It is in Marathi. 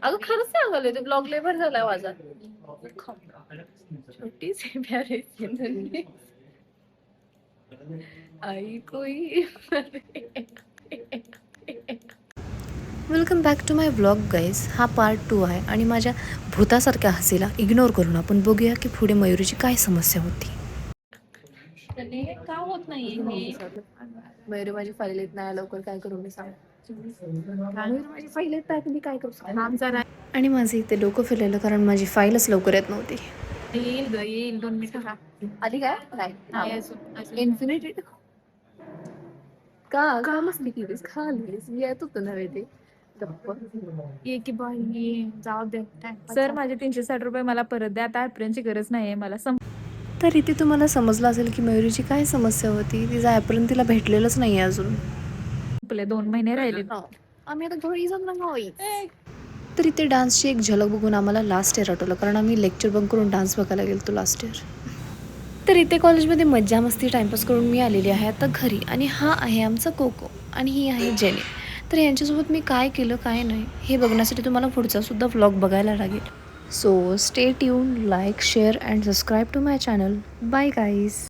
अगं खरंच सांगायला ते ब्लॉग लेबर झालाय माझा. छोटी सी प्यारी सी नन्ही आई कोई. Welcome back to my vlog guys. हा पार्ट 2 आहे आणि माझ्या भूतासारख्या हसीला इग्नोर करून आपण बघूया की पुढे मयुरीची काय समस्या होती. त्याने का होत नाहीये हे? मयुरी माझी फाईल येत नाही लवकर, काय करू मी सांग. मयुरी माझी फाईल येत नाही, तुम्ही काय करू सांग. आणि माझं इथे डोकं फिरलेलं कारण माझी फाईलच लवकर येत नव्हती. येईल ग, येईल 2 मिनिटं. आली काय नाही नाही अजून. इन्फिनिटी का मस्ती केलीस, खालीस येत होतं नव्हे ते गप्प. ये की बाई, जाऊ दे. सर माझे 360 रुपये मला परत द्या, आता ॲप्रनची गरज नाहीये मला. तर इथे तुम्हाला समजलं असेल की मयुरीची काय समस्या होती. तिचा ॲप्रन तिला भेटलेलंच नाही अजून. संपले, 2 महिने राहिले. आम्ही आता घरी जाऊन तर इथे डान्सची एक झलक बघून आम्हाला लास्ट इयर आठवलं, कारण आम्ही लेक्चर बंक करून डान्स बघायला गेलो लास्ट इयर. तर इथे कॉलेजमध्ये मज्जा मस्ती टाईमपास करून मी आलेली आहे आता घरी. आणि हा आहे आमचा कोको आणि ही आहे जेनी. तर यांच्यासोबत मी काय केलं काय नाही हे बघण्यासाठी तुम्हाला पुढचासुद्धा व्लॉग बघायला लागेल. So stay tune, like, share and subscribe to my channel. Bye guys.